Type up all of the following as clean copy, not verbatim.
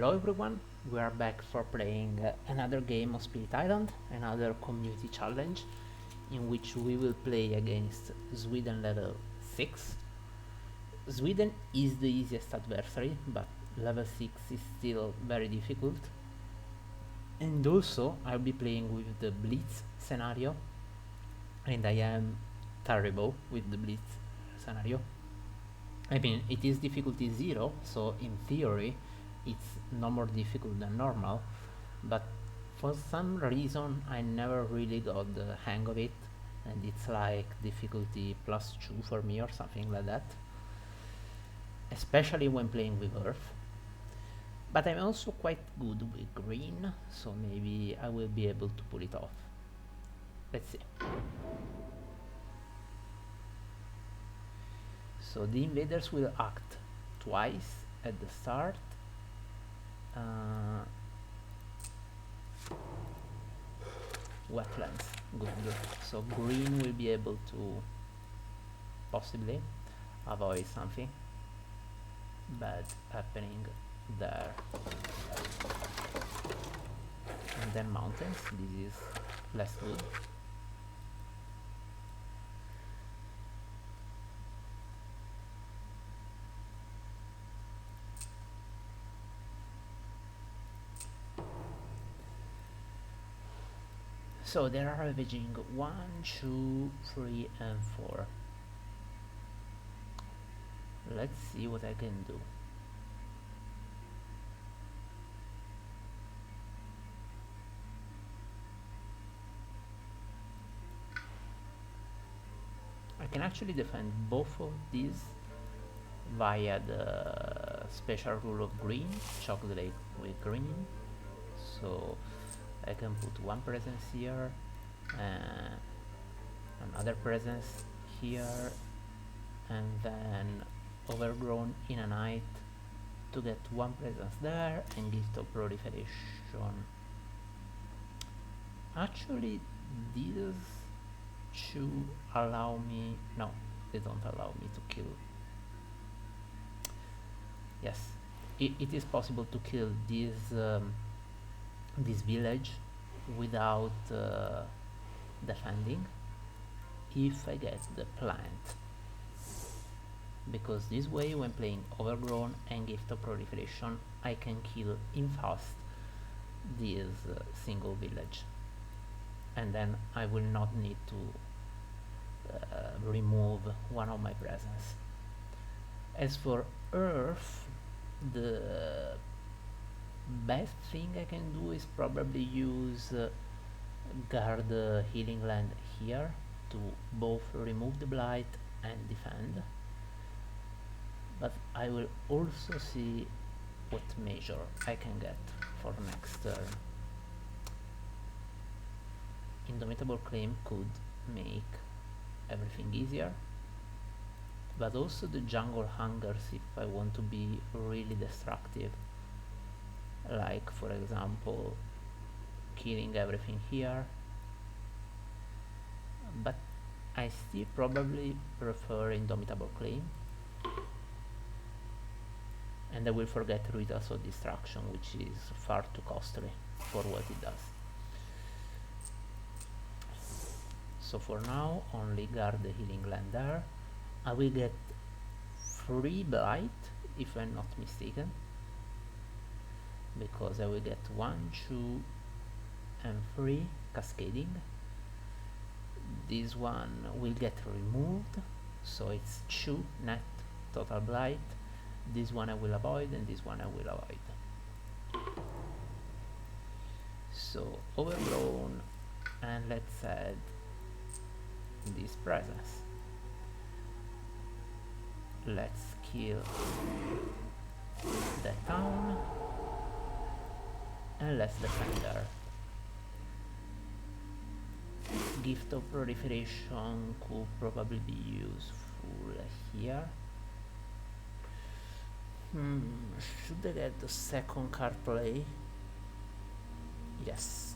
Hello everyone, we are back for playing another game of Spirit Island, another community challenge in which we will play against Sweden level 6. Sweden is the easiest adversary, but level 6 is still very difficult. And also I'll be playing with the Blitz scenario, and I am terrible with the Blitz scenario. I mean, it is difficulty 0, so in theory it's no more difficult than normal, but for some reason I never really got the hang of it, and it's like difficulty +2 for me or something like that, especially when playing with Earth. But I'm also quite good with green, so maybe I will be able to pull it off. Let's see. So the invaders will act twice at the start. Wetlands, good. So green will be able to possibly avoid something bad happening there. And then mountains, this is less good. So they are ravaging 1, 2, 3 and 4. Let's see what I can do. I can actually defend both of these via the special rule of green, choke the lake with green. So I can put one presence here, another presence here, and then overgrown in a night to get one presence there and gift of proliferation. Actually, these two allow me, no, they don't allow me to kill. Yes, it is possible to kill this village without defending if I get the plant, because this way when playing overgrown and gift of proliferation I can kill in fast this single village, and then I will not need to remove one of my presence. As for Earth, the best thing I can do is probably use guard healing land here to both remove the blight and defend, but I will also see what measure I can get for next turn. Indomitable Claim could make everything easier, but also the jungle hungers if I want to be really destructive, like for example killing everything here. But I still probably prefer Indomitable Claim, and I will forget Rituals of Destruction, which is far too costly for what it does. So for now only guard the healing land there. I will get 3 blight if I'm not mistaken, because I will get 1, 2 and 3 cascading. This one will get removed, so it's 2 net total blight. This one I will avoid, and this one I will avoid. So overgrown, and let's add this presence. Let's kill the town and let's defend her. Gift of proliferation could probably be useful here. Should I get the second card play? Yes.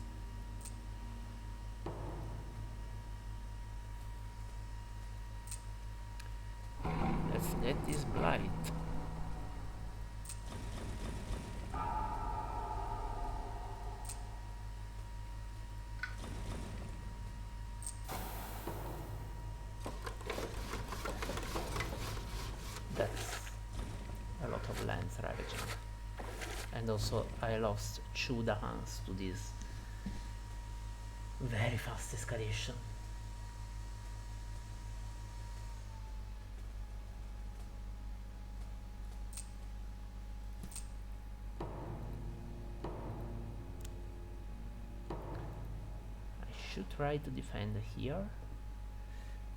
Let's get this blight. That's a lot of lands ravaging. And also I lost 2 Dahans to this very fast escalation. I should try to defend here,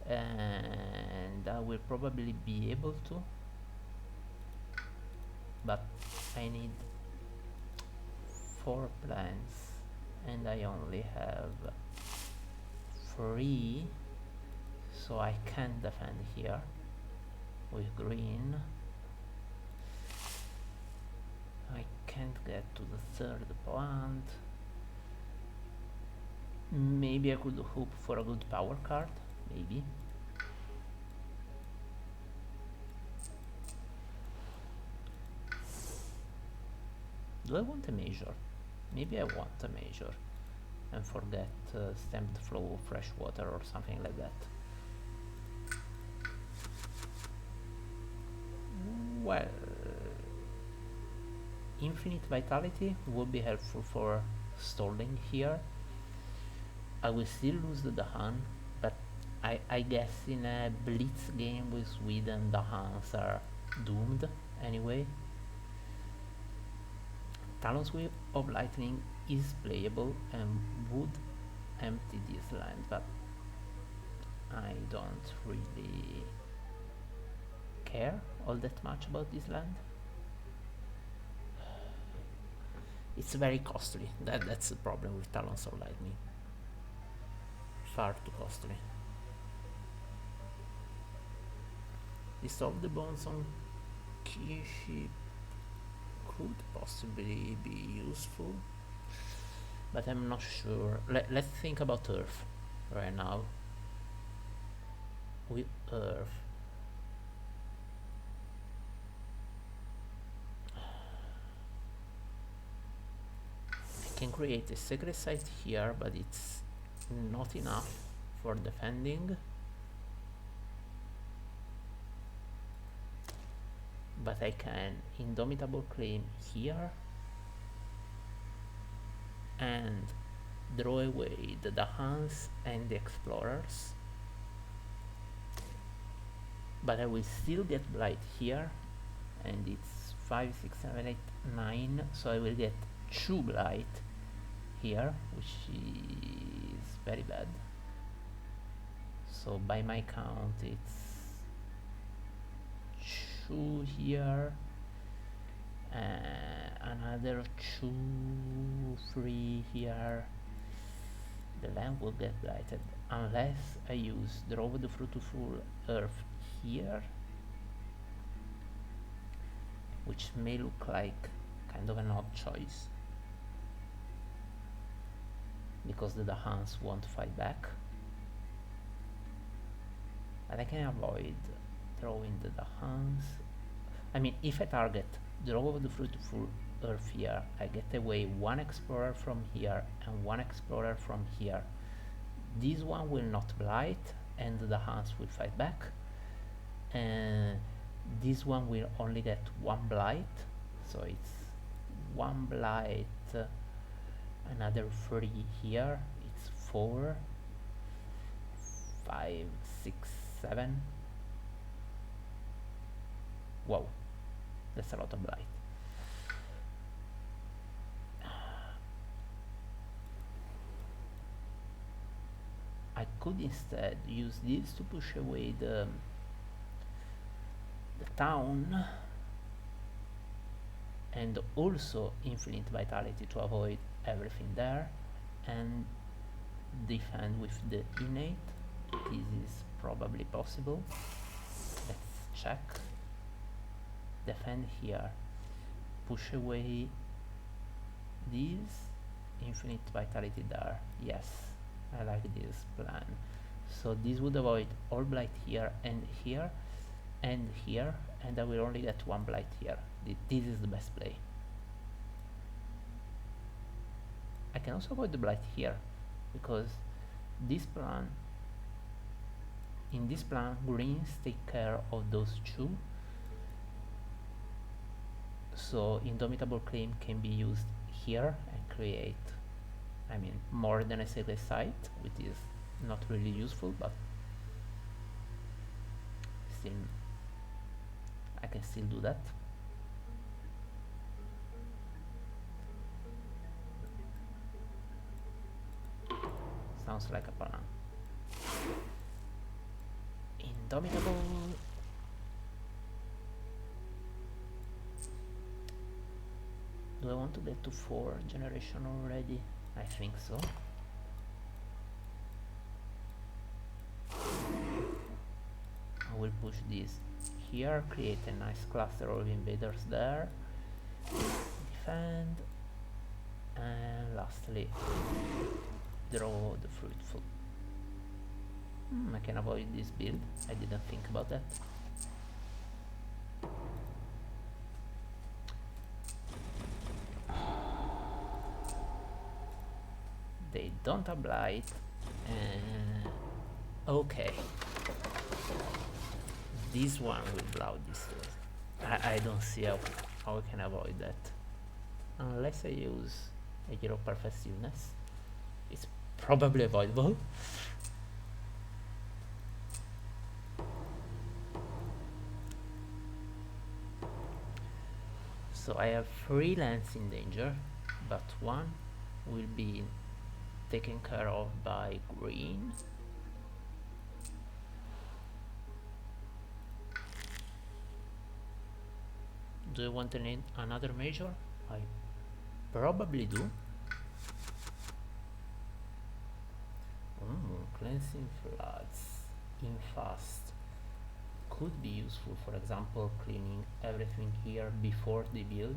and I will probably be able to, but I need 4 plants and I only have 3, so I can't defend here with green. I can't get to the 3rd plant. Maybe I could hope for a good power card, maybe. Do I want a major? Maybe I want a major and forget stamped flow, fresh water or something like that. Well, infinite vitality would be helpful for stalling here. I will still lose the Dahan, but I guess in a blitz game with Sweden, Dahans are doomed anyway. Talon's Whip of Lightning is playable and would empty this land, but I don't really care all that much about this land. It's very costly. That's the problem with Talons of Lightning. Far too costly. Dissolve the Bones on Kishi could possibly be useful, but I'm not sure. Let's think about Earth right now. With Earth, I can create a Sacred Site here, but it's not enough for defending. But I can Indomitable Claim here and draw away the Dahans and the Explorers, but I will still get Blight here, and it's 5, 6, 7, 8, 9, so I will get 2 Blight here, which is very bad. So by my count it's 2 here, another 2, 3 here. The land will get blighted unless I use Draw the Fruitful Earth here, which may look like kind of an odd choice because the Dahans won't fight back, but I can avoid drawing the Dahans. I mean, if I target Draw the Fruitful Earth here, I get away 1 Explorer from here and 1 Explorer from here. This one will not blight and the Dahans will fight back, and this one will only get 1 blight, so it's 1 blight, another 3 here, it's 4, 5, 6, 7. Wow, that's a lot of blight. I could instead use this to push away the town, and also Infinite Vitality to avoid everything there, and defend with the Innate. This is probably possible. Let's check. Defend here, push away this, Infinite Vitality there. Yes, I like this plan. So this would avoid all blight here and here and here, and I will only get 1 blight here. This is the best play. I can also avoid the blight here because this plan, in this plan, greens take care of those 2, So Indomitable Claim can be used here and create, I mean, more than a single site, which is not really useful, but still I can still do that. Sounds like a plan. Indomitable. Do I want to get to 4 generation already? I think so. I will push this here, create a nice cluster of invaders there, defend, and lastly draw the fruitful. I can avoid this build, I didn't think about that. They don't have blight. Okay. This one will blow this door. I don't see how I can avoid that. Unless I use a Hero Perfect Stillness. It's probably avoidable. So I have 3 lands in danger, but one will be taken care of by green. Do I want another major? I probably do. Cleansing Floods in fast could be useful, for example cleaning everything here before the build.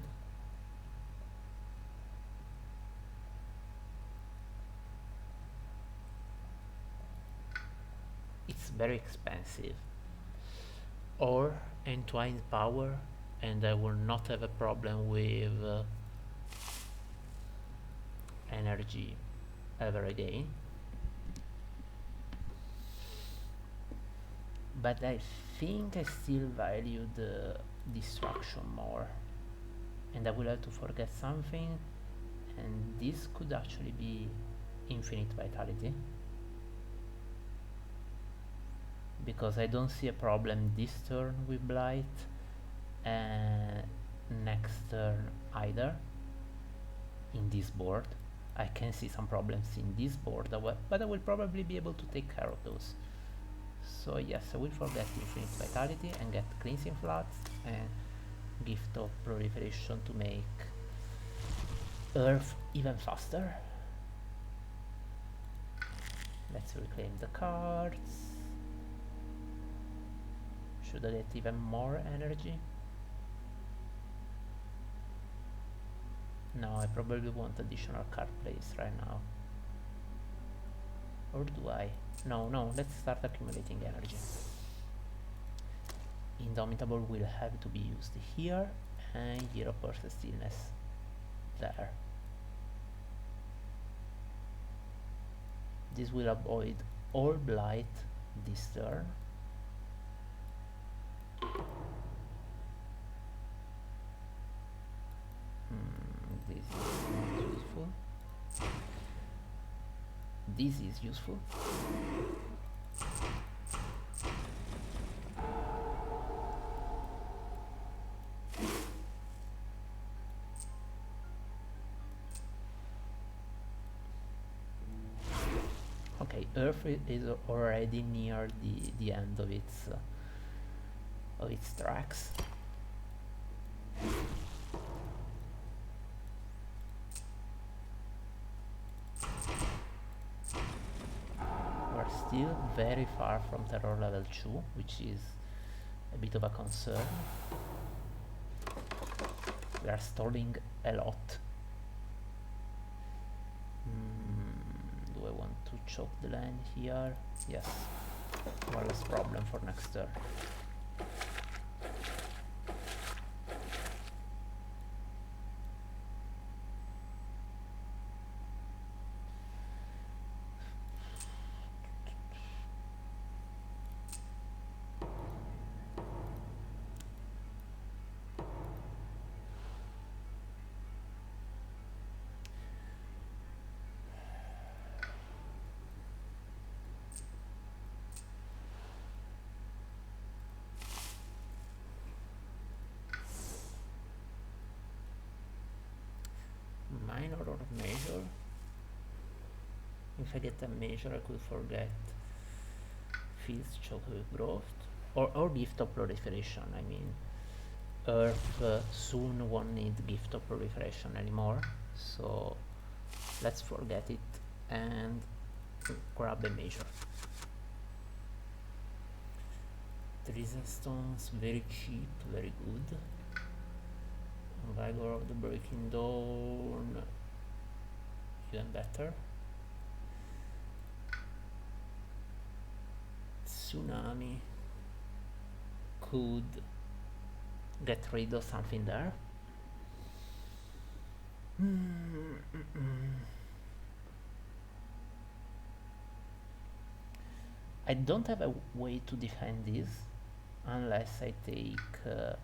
It's very expensive. Or Entwined Power, and I will not have a problem with energy ever again. But I think I still value the destruction more, and I will have to forget something, and this could actually be Infinite Vitality, because I don't see a problem this turn with Blight, and next turn either. In this board I can see some problems in this board, but I will probably be able to take care of those. So yes, I will forget Infinite Vitality and get Cleansing Floods and Gift of Proliferation to make Earth even faster. Let's reclaim the cards. Should I get even more energy? No, I probably want additional card plays right now. Or do I? No, let's start accumulating energy. Indomitable will have to be used here, and Hero Perfect Stillness there. This will avoid all Blight this turn. This is not useful. This is useful. Okay, Earth is already near the end of its tracks. We're still very far from terror level 2, which is a bit of a concern. We are stalling a lot. Do I want to choke the land here? Yes. One less problem for next turn. Measure. If I get a measure, I could forget fields choke with growth. Or gift of proliferation, I mean. Earth soon won't need gift of proliferation anymore, so let's forget it and grab a measure. Treason stones, very cheap, very good. Vigor of the Breaking Dawn, even better. Tsunami could get rid of something there. I don't have a way to defend this unless I take the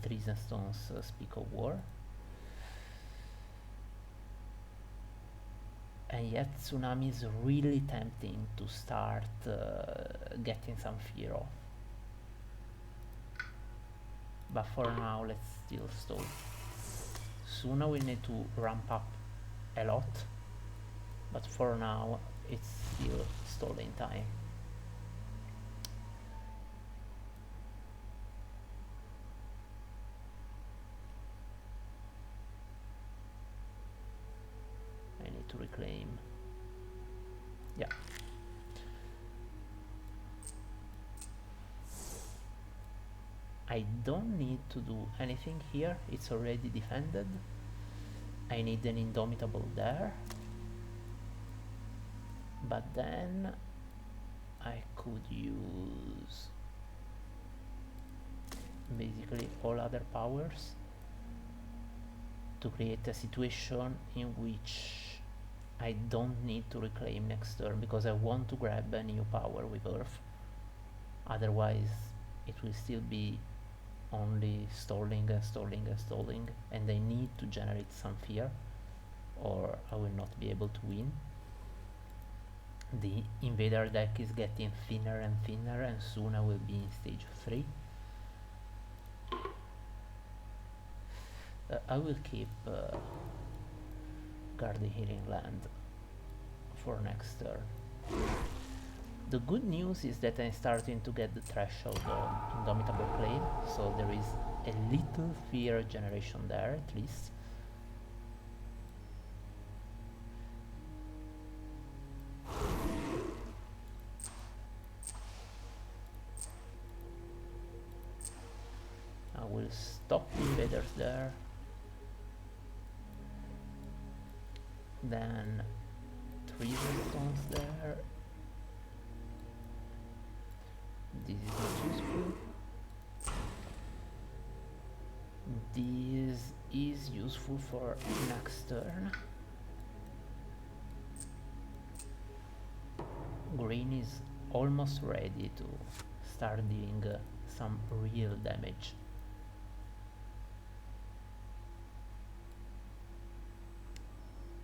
Treason Stones Speak of War. And yet Tsunami is really tempting to start getting some fear off. But for now, let's still stall. Sooner we need to ramp up a lot, but for now it's still stalling time. I need to reclaim. Yeah. I don't need to do anything here, it's already defended. I need an Indomitable there. But then I could use basically all other powers to create a situation in which I don't need to reclaim next turn because I want to grab a new power with Earth. Otherwise it will still be only stalling and stalling and stalling, and I need to generate some fear or I will not be able to win. The Invader deck is getting thinner and thinner, and soon I will be in stage 3. I will keep Guardian Healing Land for next turn. The good news is that I'm starting to get the threshold on Indomitable Claim, so there is a little fear generation there at least. I will stop the invaders there. Then Treason Stones there. This is not useful. This is useful for next turn. Green is almost ready to start doing some real damage.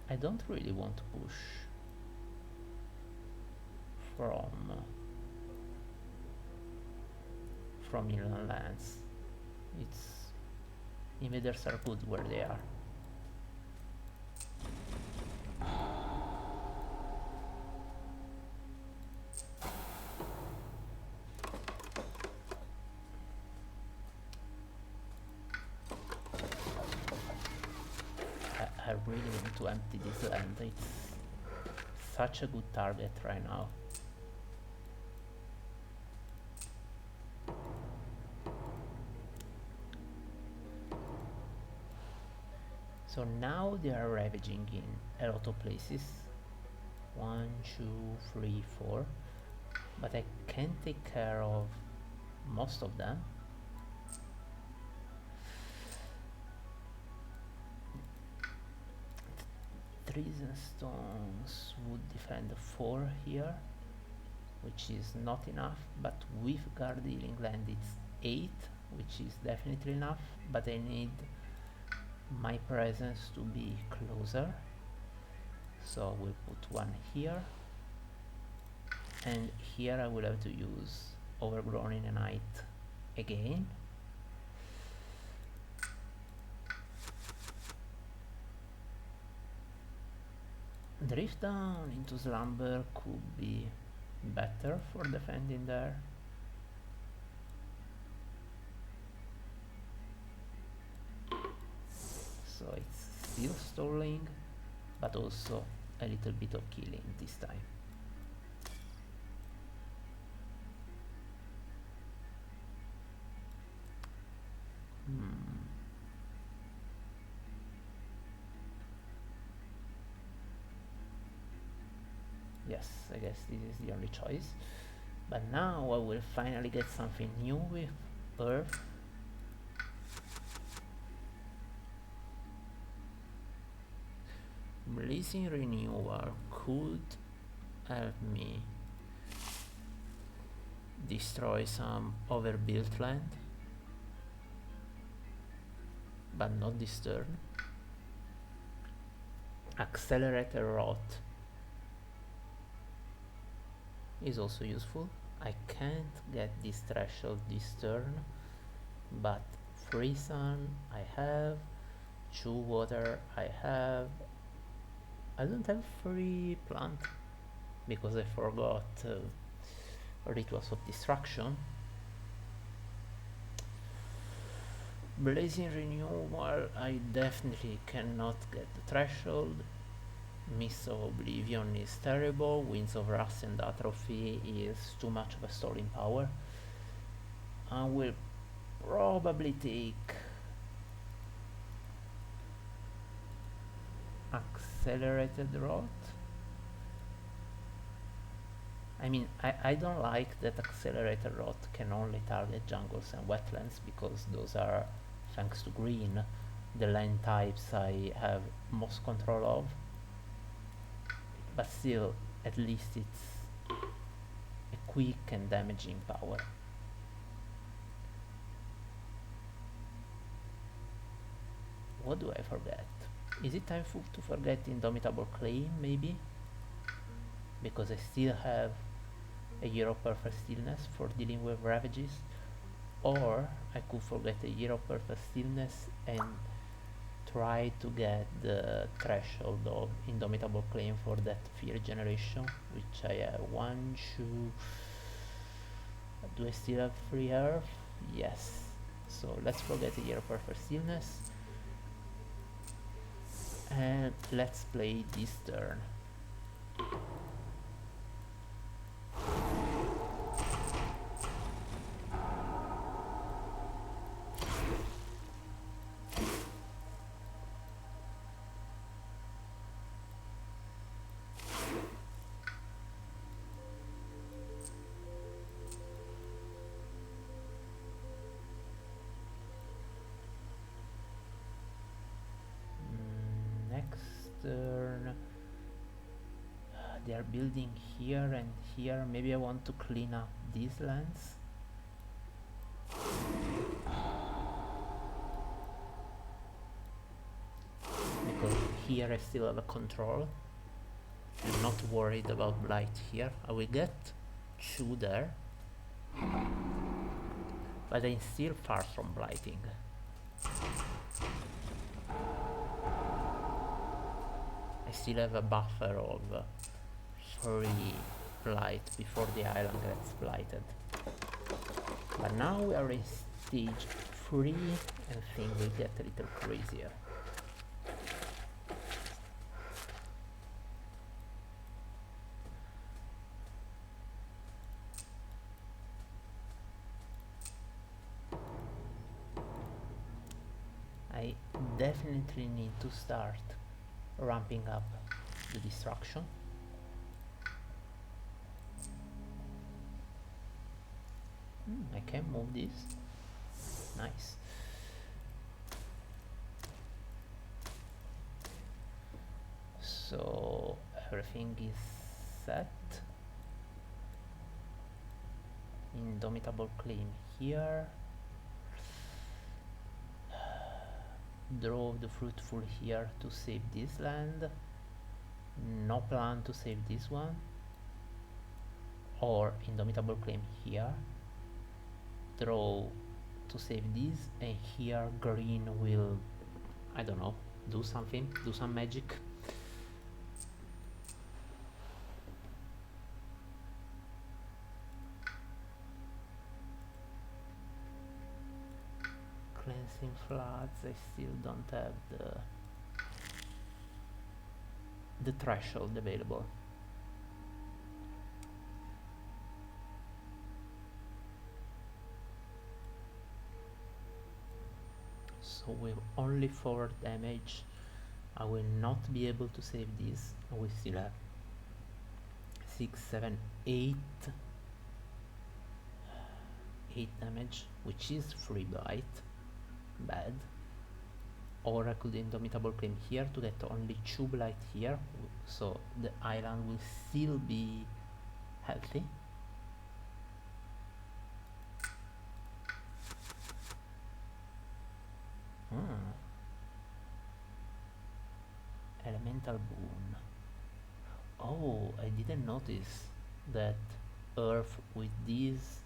I don't really want to push from inland lands. Invaders are good where they are. I really want to empty this land. It's such a good target right now. So now they are ravaging in a lot of places. 1, 2, 3, 4. But I can take care of most of them. Treason Stones would defend 4 here, which is not enough, but with Guard Healing Land it's 8, which is definitely enough, but I need my presence to be closer, so we'll put 1 here, and here I will have to use Overgrown in a Night again. Drift down into slumber could be better for defending there. So it's still stalling, but also a little bit of killing this time. Yes, I guess this is the only choice. But now I will finally get something new with Earth. Blazing Renewal could help me destroy some overbuilt land, but not this turn. Accelerated Rot is also useful. I can't get this threshold this turn, but free sun I have, chew water I have. I don't have free plant because I forgot Rituals of Destruction. Blazing Renewal, I definitely cannot get the threshold. Mists of Oblivion is terrible. Winds of Rust and Atrophy is too much of a stalling power. I will probably take Accelerated Rot. I mean, I don't like that Accelerated Rot can only target jungles and wetlands, because those are, thanks to green, the land types I have most control of. But still, at least it's a quick and damaging power. What do I forget? Is it time to forget Indomitable Claim, maybe? Because I still have a Year of Perfect Stillness for dealing with Ravages. Or I could forget a Year of Perfect Stillness and try to get the threshold of Indomitable Claim for that Fear generation, which I have 1, 2... Do I still have 3 Earth? Yes. So let's forget a Year of Perfect Stillness. And let's play this turn. They are building here and here. Maybe I want to clean up these lands. Because here I still have a control. I'm not worried about blight here. I will get 2 there. But I'm still far from blighting. I still have a buffer of 3 blight before the island gets blighted. But now we are in stage 3 and things will get a little crazier. I definitely need to start ramping up the destruction. I can move this. Nice. So everything is set. Indomitable Claim here. Draw the Fruitful here to save this land. No plan to save this one. Or Indomitable Claim here. Draw to save this, and here green will, I don't know, do something, do some magic. cleansing floods. I still don't have the threshold available. So with only 4 damage I will not be able to save this. We still have 6, 7, 8 damage, which is free bite. Bad. Or I could Indomitable Claim here to get only 2 blight here, so the island will still be healthy. Elemental Boon. Oh, I didn't notice that Earth with this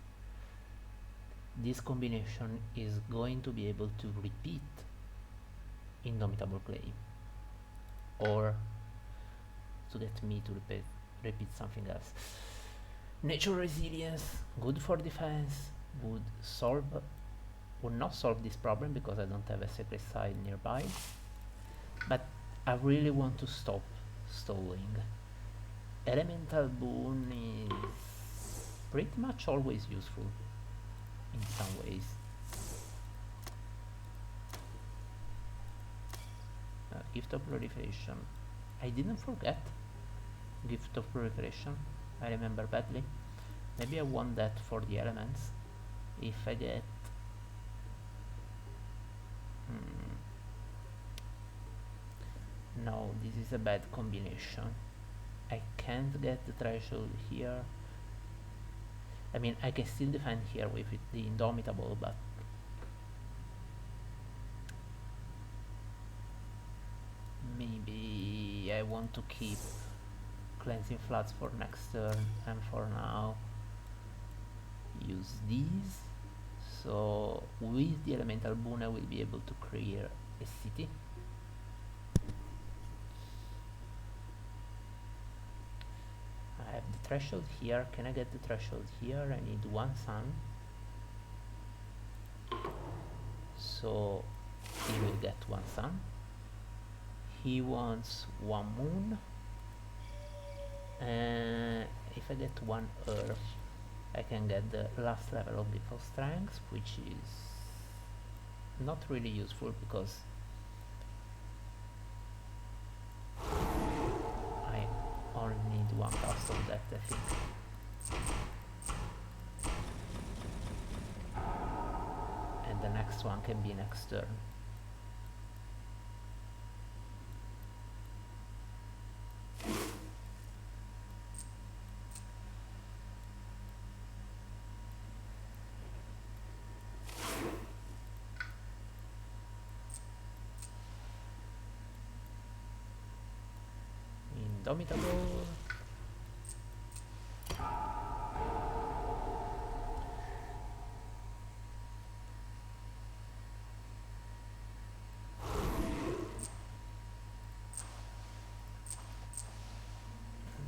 combination is going to be able to repeat Indomitable Claim, or to get me to repeat something else. Nature Resilience, good for defense, would not solve this problem because I don't have a sacred side nearby, but I really want to stop stalling. Elemental Boon is pretty much always useful in some ways. Gift of Proliferation. I didn't forget Gift of Proliferation. I remember badly. Maybe I want that for the elements. If I get... No, this is a bad combination. I can't get the threshold here. I mean, I can still defend here with the Indomitable, but maybe I want to keep Cleansing Floods for next turn, and for now use these. So with the Elemental Boon I will be able to create a city. I have the threshold here. Can I get the threshold here? I need 1 sun. So he will get 1 sun. He wants 1 moon. And if I get 1 earth, I can get the last level of Default Strength, which is not really useful because I only need 1 cast of that, I think. And the next one can be next turn. Indomitable.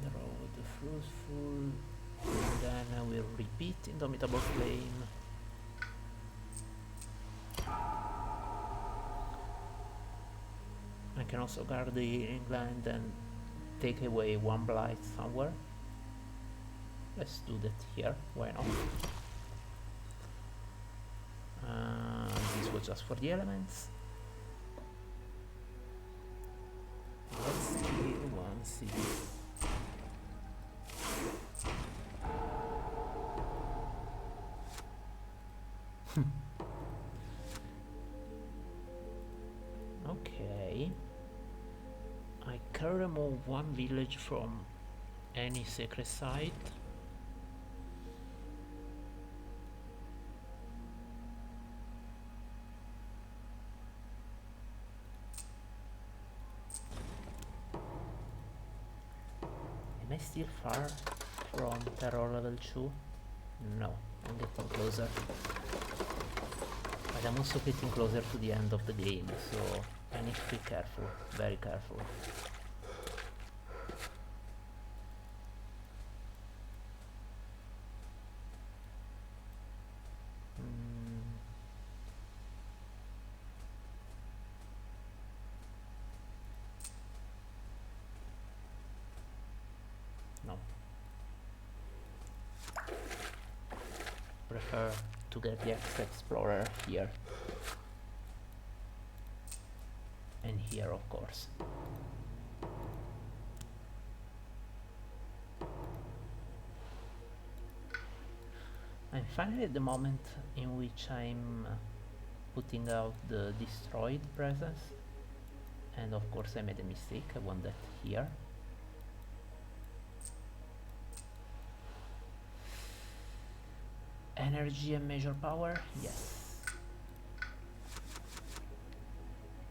The road fruitful. Then I will repeat Indomitable Flame. I can also guard the England and take away 1 blight somewhere. Let's do that here, why not? This was just for the elements. Let's kill 1 city. Okay. I can remove 1 village from any sacred site. Am I still far from terror level 2? No, I'm getting closer. But I'm also getting closer to the end of the game, so I need to be careful, very careful. prefer to get the extra explorer here. And here, of course. I'm finally at the moment in which I'm putting out the destroyed presence, and of course I made a mistake. I want that here. Energy and measure power, yes.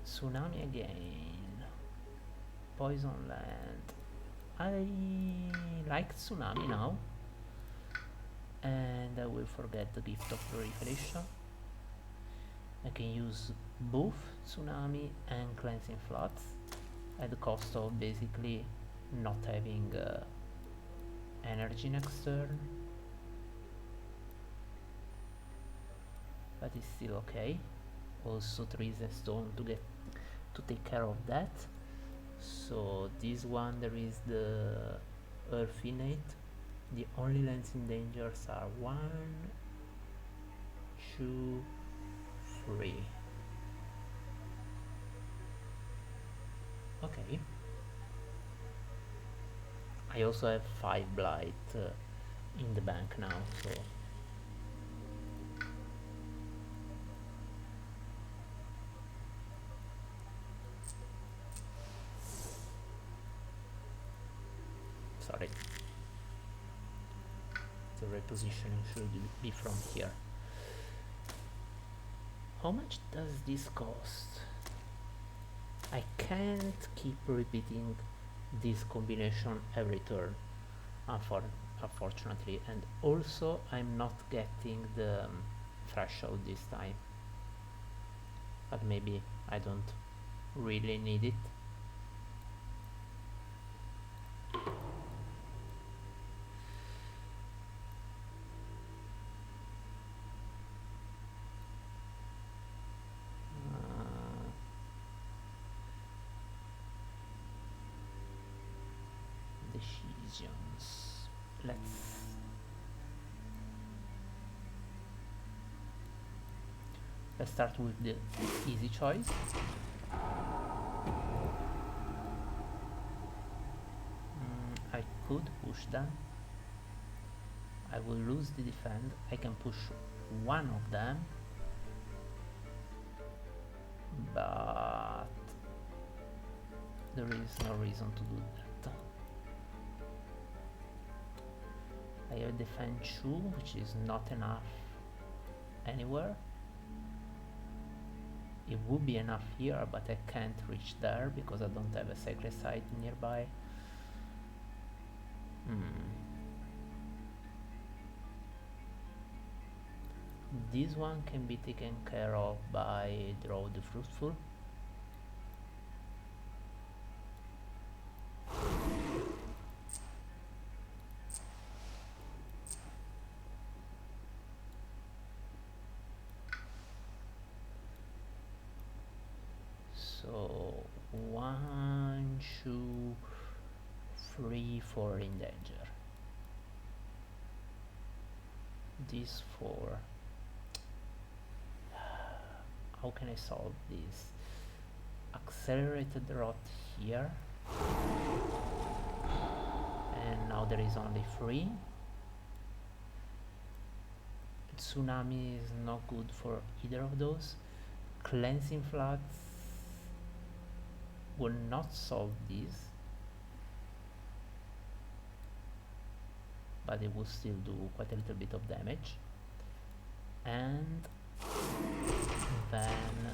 Tsunami again. Poison land. I like tsunami now. And I will forget the gift of proliferation. I can use both tsunami and cleansing floods at the cost of basically not having energy next turn. But it's still okay. Also trees and stone to take care of that. So this one, there is the earth innate. The only lands in dangers are 1, 2, 3. Okay. I also have 5 blight in the bank now, so sorry. The repositioning should be from here. How much does this cost? I can't keep repeating this combination every turn, unfortunately, and also I'm not getting the threshold this time, but maybe I don't really need it. Decisions. Let's start with the easy choice. I could push them. I will lose the defend. I can push one of them, but there is no reason to do that. I have defend 2, which is not enough anywhere. It would be enough here, but I can't reach there because I don't have a sacred site nearby. This one can be taken care of by Draw the Fruitful. So 1, 2, 3, 4 in danger. These 4. How can I solve this? Accelerated rot here, and now there is only 3. Tsunami is not good for either of those. Cleansing floods will not solve this, but it will still do quite a little bit of damage. And then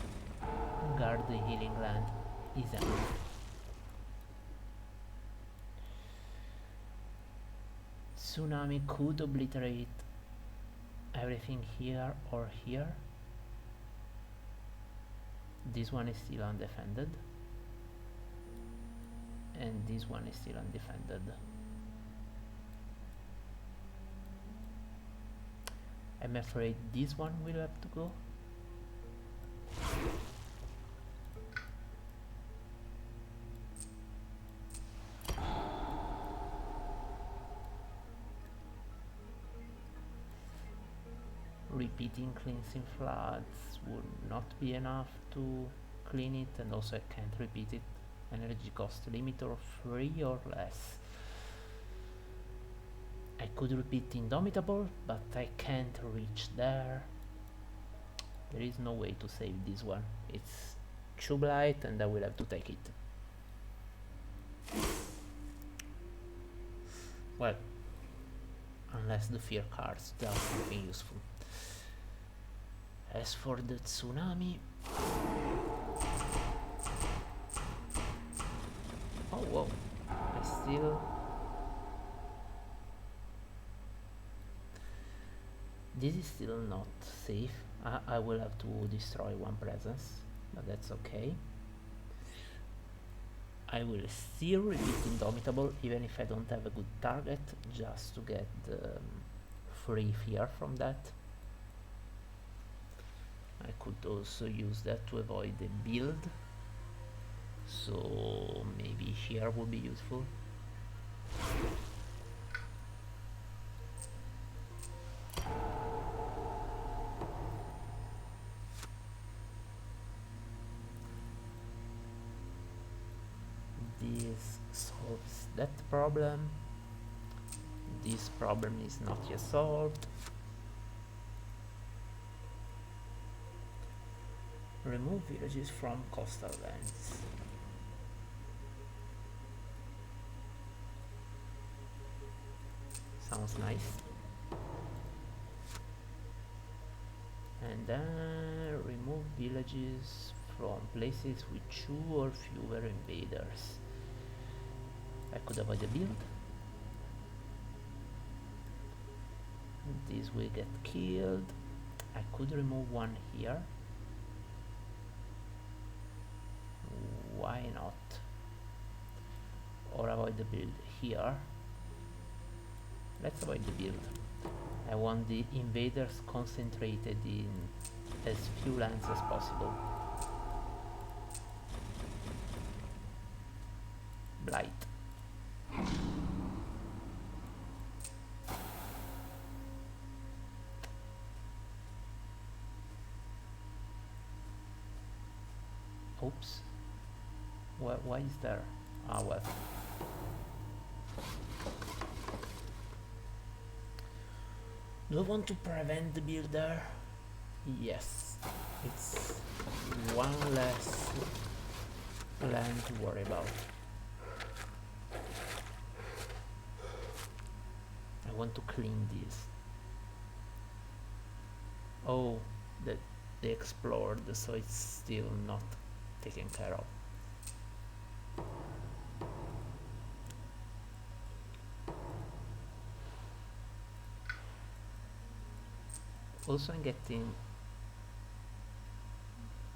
guard the healing land is enough. Tsunami could obliterate everything here or here. This one is still undefended, and this one is still undefended. I'm afraid this one will have to go. repeating cleansing floods would not be enough to clean it, and also I can't repeat it. Energy cost limit or 3 or less. I could repeat Indomitable, but I can't reach there. There is no way to save this one. It's Tube Light and I will have to take it. Well, unless the fear cards does something useful. As for the tsunami... Oh, whoa. I still... This is still not safe. I will have to destroy one presence, but that's okay. I will still repeat Indomitable, even if I don't have a good target, just to get the free fear from that. I could also use that to avoid the build, so maybe here would be useful. This solves that problem. This problem is not yet solved. Remove villages from coastal lands. Sounds nice. And then remove villages from places with 2 or fewer invaders. I could avoid the build. This will get killed. I could remove one here. Why not? Or avoid the build here. Let's avoid the build. I want the invaders concentrated in as few lands as possible. Blight. Oops. Why is there? Ah, well. Do I want to prevent the builder? Yes. It's one less land to worry about. I want to clean this. Oh, that they explored, so it's still not taken care of. Also, I'm getting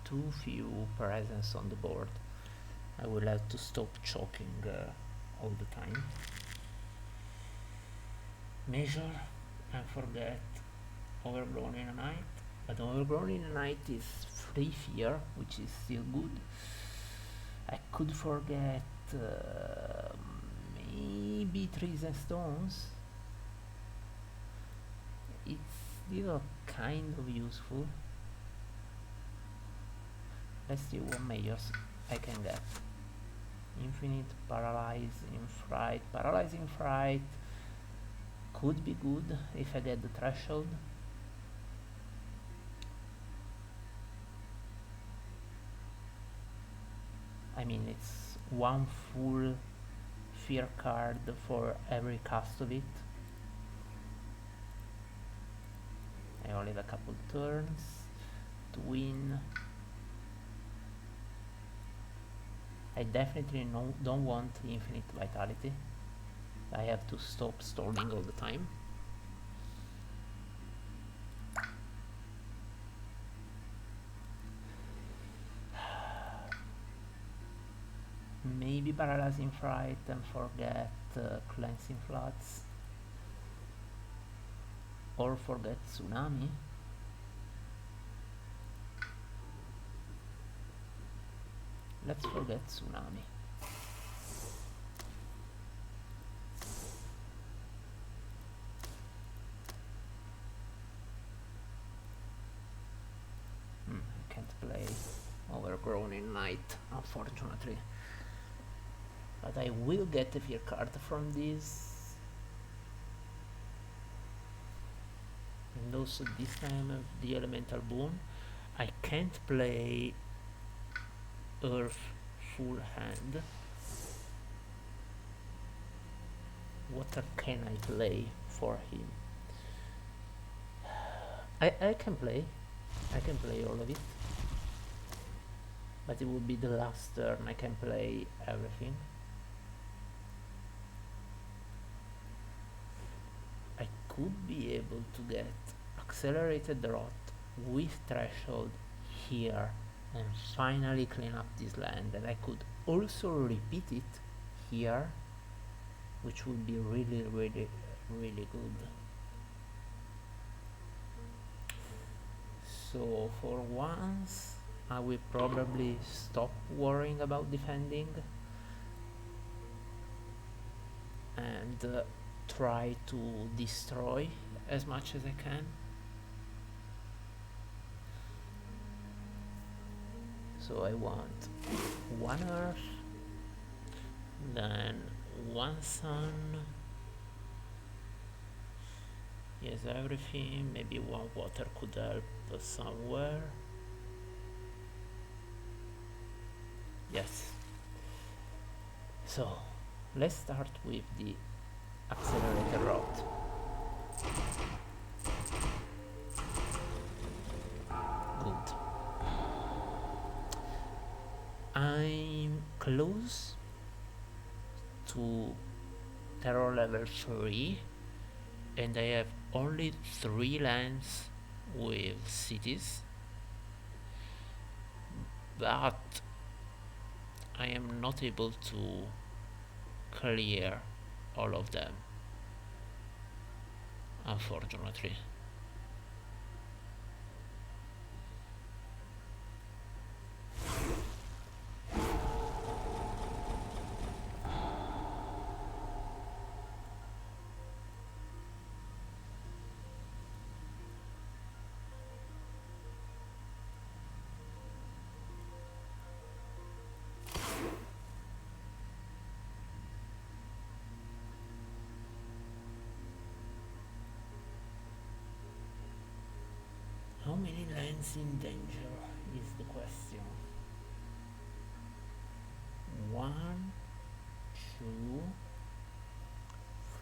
too few presence on the board. I will have to stop choking all the time. Measure and forget Overgrown in a Night, but Overgrown in a Night is free fear, which is still good. I could forget maybe Trees and Stones. It's still kind of useful. Let's see what measures I can get. Infinite, Paralyzing Fright. Paralyzing Fright could be good if I get the threshold. I mean, it's one full fear card for every cast of it. I only have a couple turns to win. I definitely don't want infinite vitality. I have to stop storming all the time. Maybe Paralyzing Fright and forget Cleansing Floods. Or forget Tsunami. Let's forget Tsunami. Groaning Knight, unfortunately. But I will get a fear card from this. And also this time the Elemental Boon. I can't play Earth full hand. What can I play for him? I can play all of it, but it will be the last turn I can play everything. I could be able to get Accelerated Rot with Threshold here and finally clean up this land, and I could also repeat it here, which would be really good. So for once I will probably stop worrying about defending and try to destroy as much as I can. So I want one Earth, then one Sun. Yes, everything. Maybe one water could help somewhere. Yes. So let's start with the Accelerated Rot. Good. I'm close to terror level 3 and I have only 3 lands with cities, but I am not able to clear all of them, unfortunately. How many lands in danger is the question. 1, 2,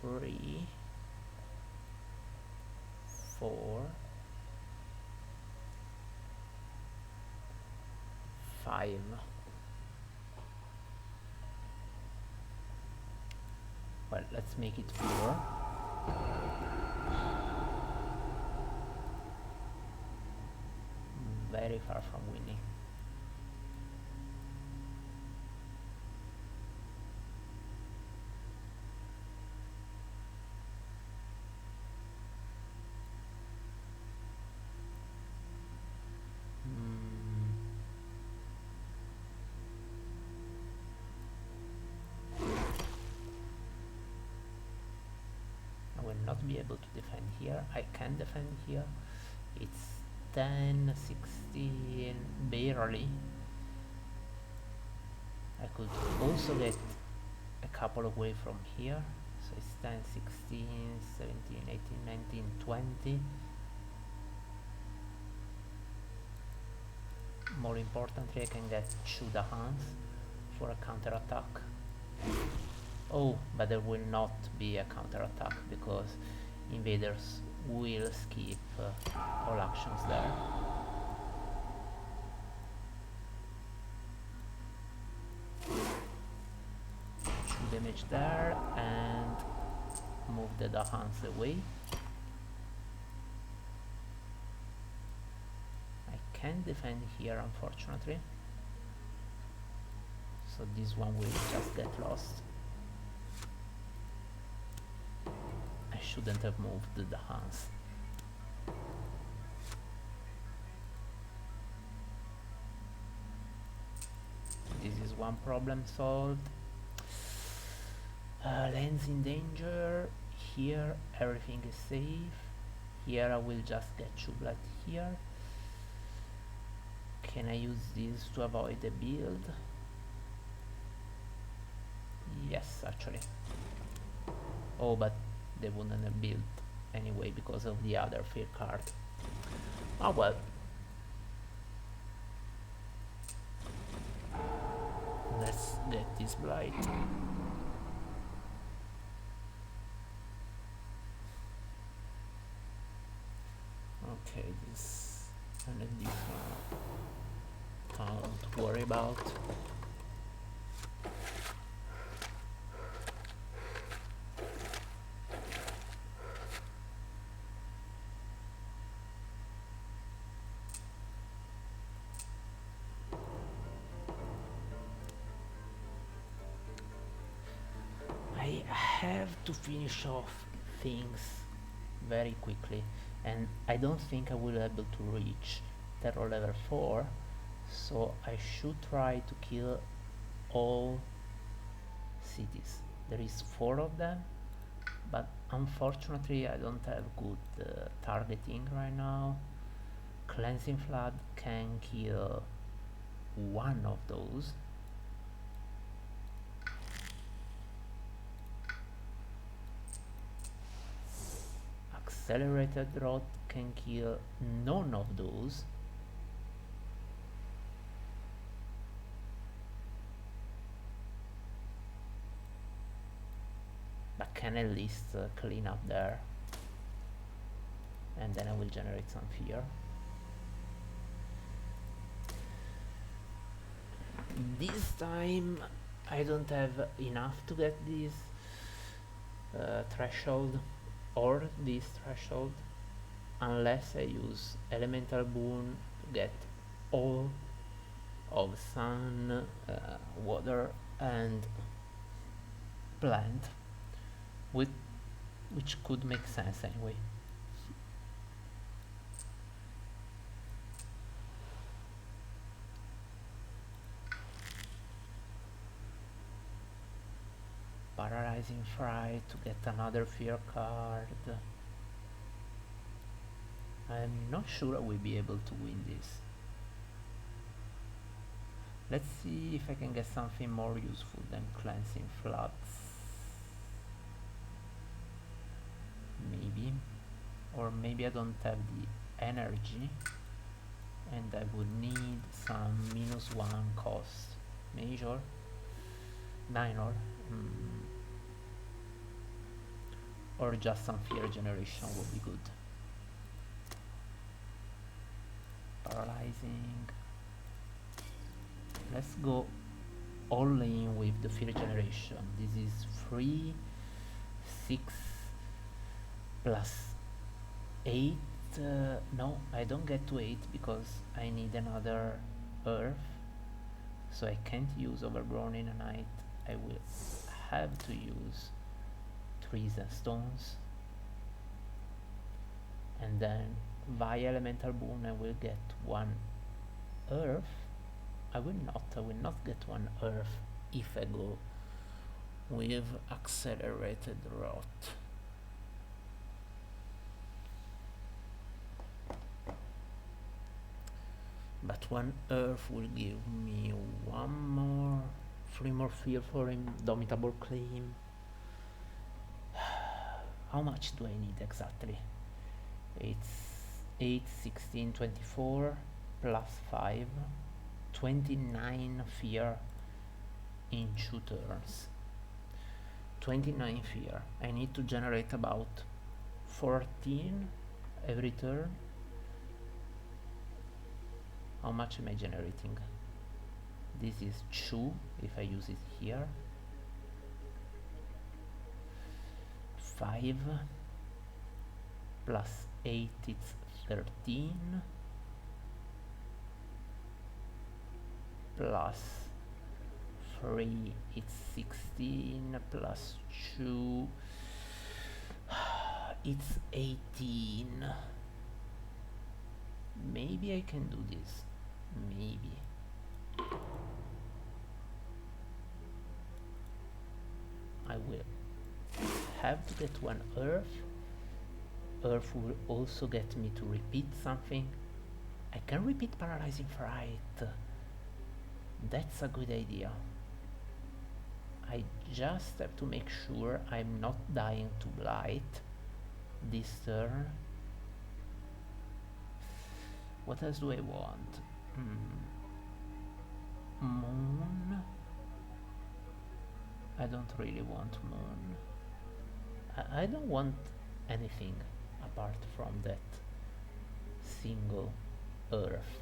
3, 4, 5. Well, let's make it 4. Very far from winning. I will not be able to defend here. I can defend here. It's 10, 16, barely. I could also get a couple away from here. So it's 10, 16, 17, 18, 19, 20. More importantly, I can get Chuda Hans for a counter attack. Oh, but there will not be a counter attack because invaders will skip all actions there. 2 damage there and move the Dahans away. I can defend here, unfortunately, so this one will just get lost. I shouldn't have moved the Dahans. This is one problem solved. Lands in danger. Here everything is safe. Here I will just get Chublat here. Can I use this to avoid the build? Yes, actually. Oh, but they wouldn't have built anyway because of the other fear card. Oh well. Let's get this blight. Okay, this and a different town to worry about. I have to finish off things very quickly, and I don't think I will be able to reach terror level 4, so I should try to kill all cities. There is 4 of them, but unfortunately I don't have good targeting right now. Cleansing Flood can kill one of those. Accelerated Rot can kill none of those. But can at least clean up there. And then I will generate some fear. This time I don't have enough to get this threshold or this threshold unless I use elemental boon to get all of sun, water and plant, which could make sense anyway. Paralyzing Fright to get another fear card. I'm not sure I will be able to win this. Let's see if I can get something more useful than Cleansing Floods. Maybe. Or maybe I don't have the energy and I would need some -1 cost. Major? Minor? Or just some fear generation would be good. Paralyzing. Let's go all in with the fear generation. This is 3, 6 plus 8. No, I don't get to 8 because I need another earth, so I can't use Overgrown in a night. I will have to use trees and stones, and then via elemental boon I will get 1 earth. I will not get 1 earth if I go with accelerated rot. But 1 earth will give me 3 more fear for Indomitable Claim. How much do I need exactly? It's 8, 16, 24 plus 5, 29 fear in 2 turns. 29 fear. I need to generate about 14 every turn. How much am I generating? This is 2 if I use it here. 5 plus 8 it's 13 plus 3 it's 16 plus 2 it's 18. Maybe I can do this. Maybe. I will have to get 1 earth. Earth will also get me to repeat something, I can repeat Paralyzing Fright. That's a good idea. I just have to make sure I'm not dying to Blight this turn. What else do I want? Moon? I don't really want Moon. I don't want anything apart from that single Earth.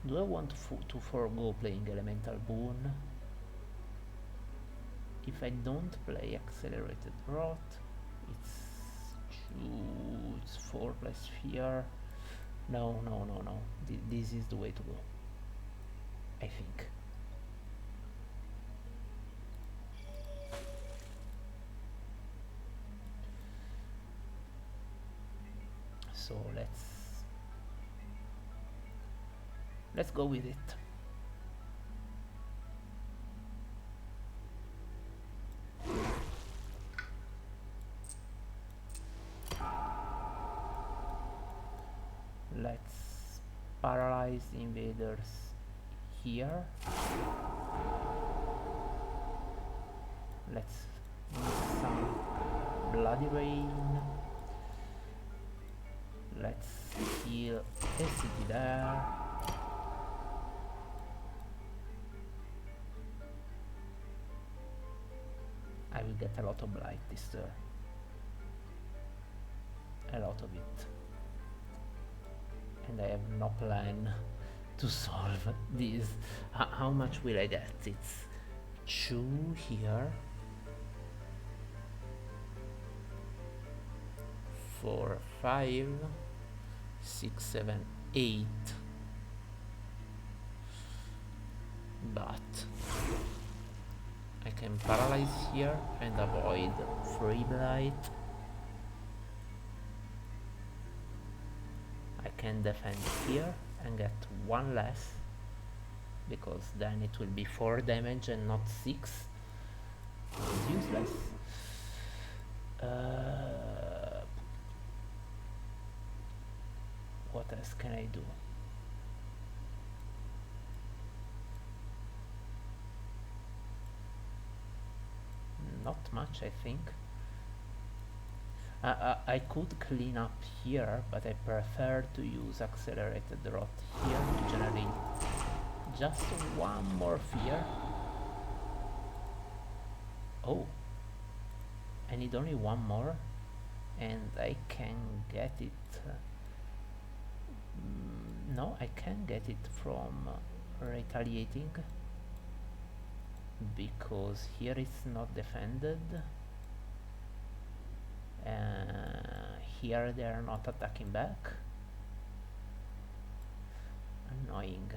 Do I want to forego playing Elemental Boon? If I don't play Accelerated Rot, it's 4 plus Fear. No. This is the way to go, I think. So let's go with it. Let's paralyze the invaders here. Let's use some Bloody Rain. Let's heal a city there. I will get a lot of blight this turn. A lot of it. And I have no plan to solve this. How much will I get? It's 2 here. 4, 5, 6, 7, 8. But I can paralyze here and avoid free blight. I can defend here and get 1 less, because then it will be 4 damage and not 6. It's useless. What else can I do? Not much, I think. I could clean up here, but I prefer to use Accelerated Rot here to generate just 1 more fear. Oh, I need only 1 more, and I can get it. No, I can get it from retaliating, because here it's not defended. Here they are not attacking back. Annoying.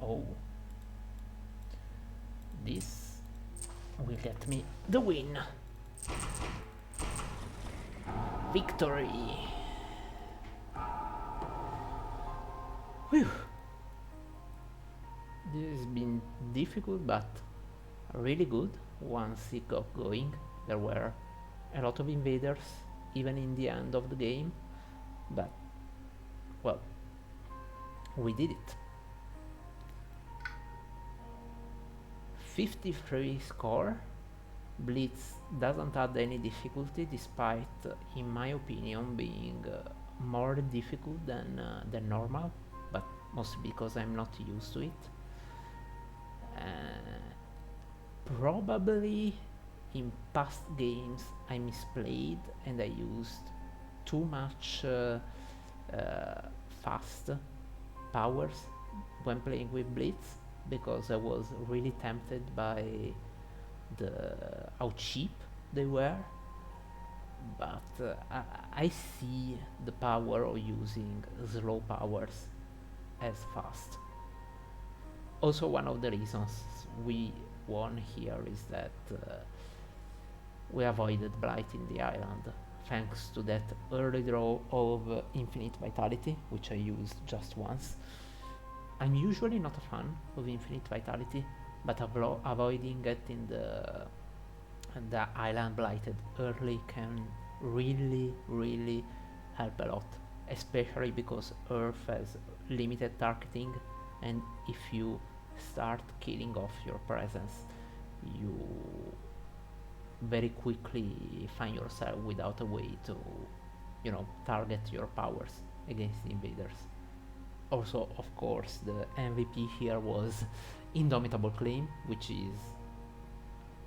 Oh, this will get me the win. Victory. Whew. This has been difficult, but really good once it got going. There were a lot of invaders even in the end of the game, but well, we did it. 53 score. Blitz doesn't add any difficulty, despite, in my opinion, being more difficult than normal, but mostly because I'm not used to it. Probably in past games I misplayed and I used too much fast powers when playing with Blitz, because I was really tempted by how cheap they were, but I see the power of using slow powers as fast. Also, one of the reasons we won here is that we avoided blighting the island thanks to that early draw of Infinite Vitality, which I used just once. I'm usually not a fan of Infinite Vitality, but avoiding getting the island blighted early can really help a lot, especially because Earth has limited targeting, and if you start killing off your presence, you very quickly find yourself without a way to, target your powers against the invaders. Also, of course, the MVP here was Indomitable Claim, which is,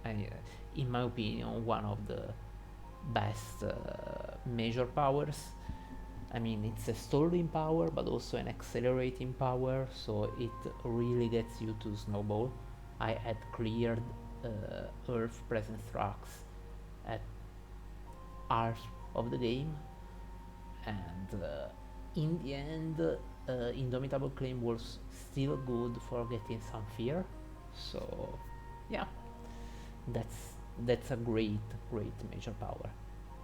uh, in my opinion, one of the best major powers. I mean, it's a stalling power, but also an accelerating power, so it really gets you to snowball. I had cleared Earth presence tracks at half of the game, and in the end, Indomitable Claim was still good for getting some fear. So, yeah, that's a great major power.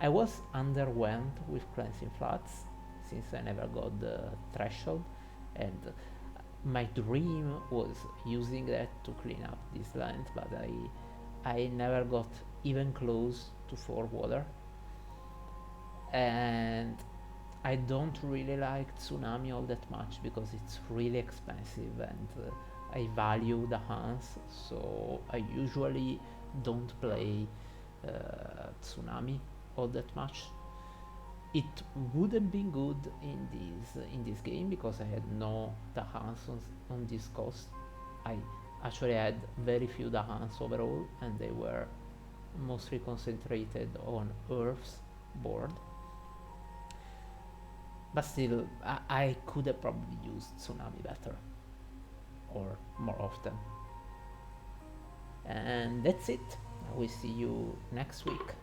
I was underwhelmed with Cleansing Floods since I never got the threshold, and my dream was using that to clean up this land, but I never got even close to 4 water, and I don't really like Tsunami all that much because it's really expensive, and I value the Hans, so I usually don't play Tsunami all that much. It would have been good in this game because I had no Dahans on this cost. I actually had very few Dahans overall, and they were mostly concentrated on Earth's board. But still, I could have probably used Tsunami better or more often. And that's it. I will see you next week.